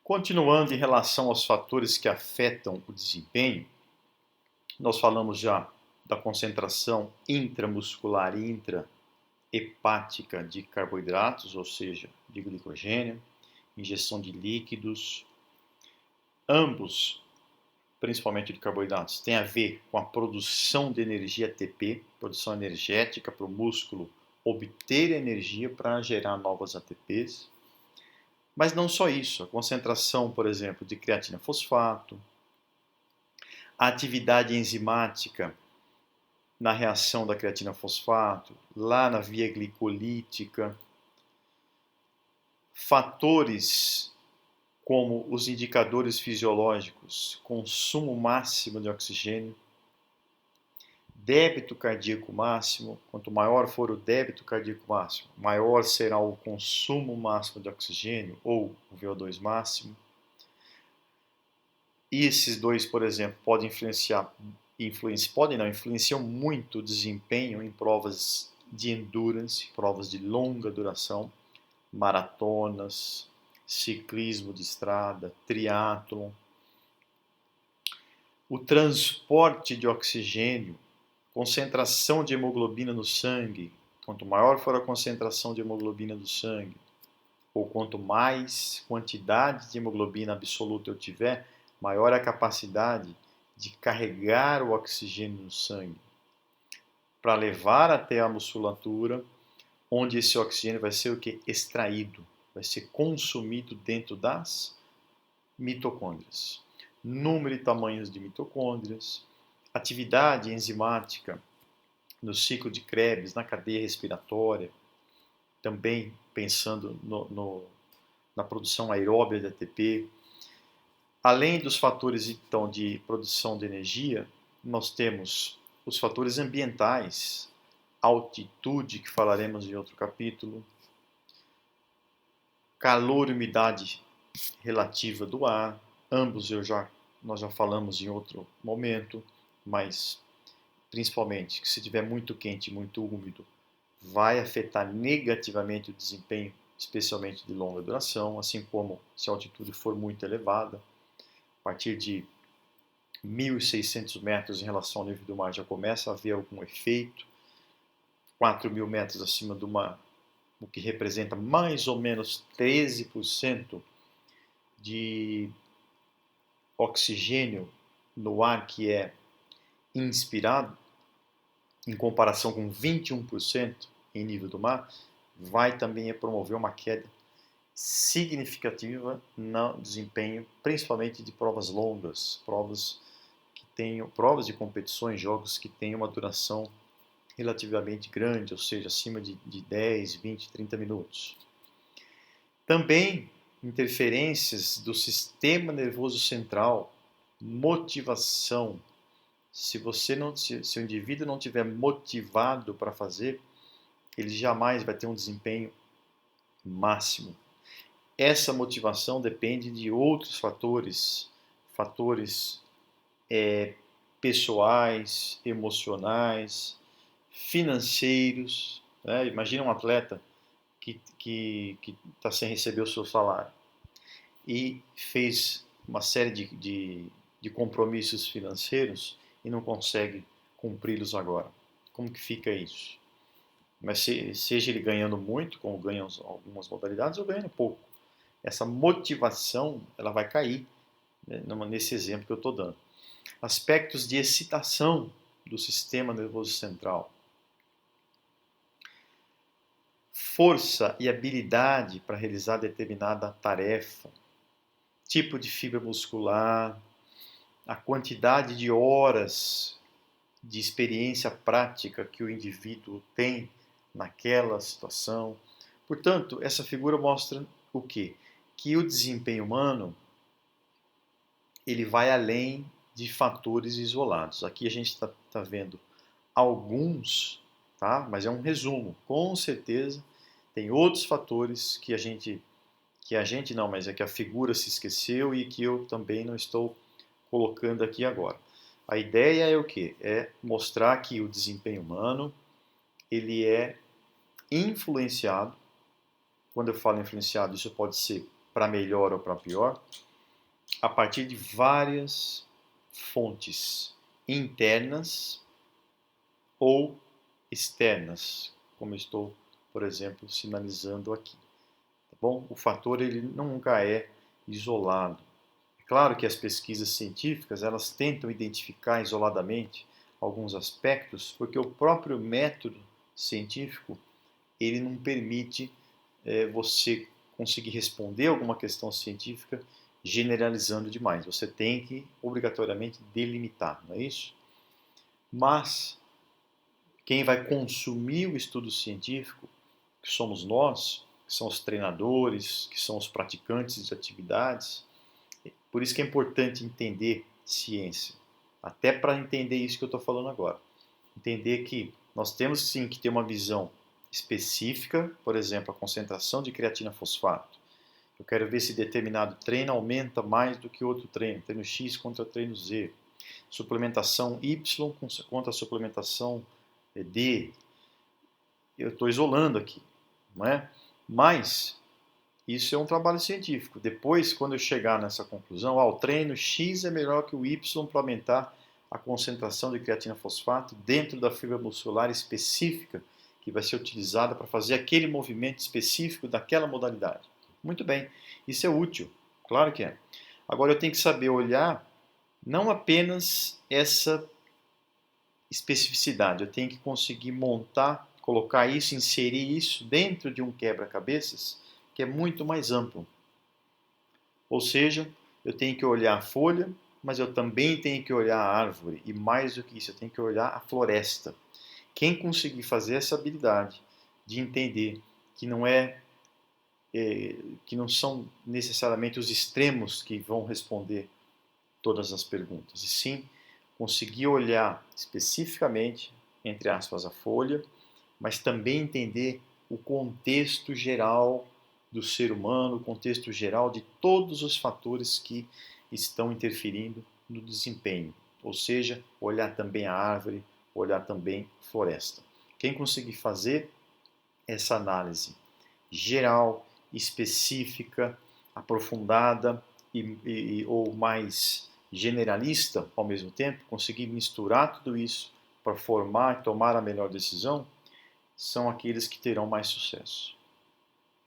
Continuando em relação aos fatores que afetam o desempenho, nós falamos já da concentração intramuscular e intrahepática de carboidratos, ou seja, de glicogênio, injeção de líquidos. Ambos, principalmente de carboidratos, têm a ver com a produção de energia ATP, produção energética para o músculo obter energia para gerar novas ATPs. Mas não só isso, a concentração, por exemplo, de creatina fosfato, a atividade enzimática na reação da creatina fosfato, lá na via glicolítica, fatores como os indicadores fisiológicos, consumo máximo de oxigênio, débito cardíaco máximo. Quanto maior for o débito cardíaco máximo, maior será o consumo máximo de oxigênio ou o VO2 máximo. E esses dois, por exemplo, podem influenciam muito o desempenho em provas de endurance, provas de longa duração, maratonas, ciclismo de estrada, triatlon. O transporte de oxigênio, concentração de hemoglobina no sangue. Quanto maior for a concentração de hemoglobina do sangue, ou quanto mais quantidade de hemoglobina absoluta eu tiver, maior é a capacidade de carregar o oxigênio no sangue para levar até a musculatura, onde esse oxigênio vai ser o que? Extraído, vai ser consumido dentro das mitocôndrias. Número e tamanhos de mitocôndrias, atividade enzimática no ciclo de Krebs, na cadeia respiratória, também pensando na produção aeróbia de ATP. Além dos fatores então de produção de energia, nós temos os fatores ambientais, altitude, que falaremos em outro capítulo, calor e umidade relativa do ar, ambos nós já falamos em outro momento, mas principalmente que se tiver muito quente e muito úmido, vai afetar negativamente o desempenho, especialmente de longa duração, assim como se a altitude for muito elevada. A partir de 1.600 metros em relação ao nível do mar já começa a haver algum efeito. 4.000 metros acima do mar, o que representa mais ou menos 13% de oxigênio no ar que é inspirado, em comparação com 21% em nível do mar, vai também promover uma queda significativa no desempenho, principalmente de provas longas, provas de competições, jogos que tenham uma duração relativamente grande, ou seja, acima de 10, 20, 30 minutos. Também interferências do sistema nervoso central, motivação. Se o indivíduo não estiver motivado para fazer, ele jamais vai ter um desempenho máximo. Essa motivação depende de outros fatores pessoais, emocionais, financeiros. Né? Imagina um atleta que está sem receber o seu salário e fez uma série de compromissos financeiros e não consegue cumpri-los agora. Como que fica isso? Mas seja ele ganhando muito, como ganham algumas modalidades, ou ganhando pouco. Essa motivação ela vai cair, né, nesse exemplo que eu estou dando. Aspectos de excitação do sistema nervoso central. Força e habilidade para realizar determinada tarefa. Tipo de fibra muscular. A quantidade de horas de experiência prática que o indivíduo tem naquela situação. Portanto, essa figura mostra o quê? Que o desempenho humano ele vai além de fatores isolados. Aqui a gente está vendo alguns, tá? Mas é um resumo. Com certeza tem outros fatores que mas é que a figura se esqueceu e que eu também não estou colocando aqui agora. A ideia é o quê? É mostrar que o desempenho humano ele é influenciado. Quando eu falo influenciado, isso pode ser para melhor ou para pior, a partir de várias fontes internas ou externas, como eu estou, por exemplo, sinalizando aqui. Tá bom? O fator ele nunca é isolado. É claro que as pesquisas científicas elas tentam identificar isoladamente alguns aspectos, porque o próprio método científico ele não permite você conseguir responder alguma questão científica generalizando demais. Você tem que obrigatoriamente delimitar, não é isso? Mas quem vai consumir o estudo científico, que somos nós, que são os treinadores, que são os praticantes de atividades, por isso que é importante entender ciência, até para entender isso que eu estou falando agora. Entender que nós temos sim que ter uma visão específica, por exemplo, a concentração de creatina fosfato. Eu quero ver se determinado treino aumenta mais do que outro treino X contra treino Z. Suplementação Y contra suplementação D. Eu estou isolando aqui, não é? Mas isso é um trabalho científico. Depois, quando eu chegar nessa conclusão, o treino X é melhor que o Y para aumentar a concentração de creatina fosfato dentro da fibra muscular específica que vai ser utilizada para fazer aquele movimento específico daquela modalidade. Muito bem, isso é útil, claro que é. Agora eu tenho que saber olhar não apenas essa especificidade, eu tenho que conseguir montar, colocar isso, inserir isso dentro de um quebra-cabeças que é muito mais amplo. Ou seja, eu tenho que olhar a folha, mas eu também tenho que olhar a árvore, e mais do que isso, eu tenho que olhar a floresta. Quem conseguir fazer essa habilidade de entender que que não são necessariamente os extremos que vão responder todas as perguntas, e sim conseguir olhar especificamente, entre aspas, a folha, mas também entender o contexto geral do ser humano, o contexto geral de todos os fatores que estão interferindo no desempenho, ou seja, olhar também a árvore, olhar também a floresta. Quem conseguir fazer essa análise geral, específica, aprofundada ou mais generalista ao mesmo tempo, conseguir misturar tudo isso para formar e tomar a melhor decisão, são aqueles que terão mais sucesso.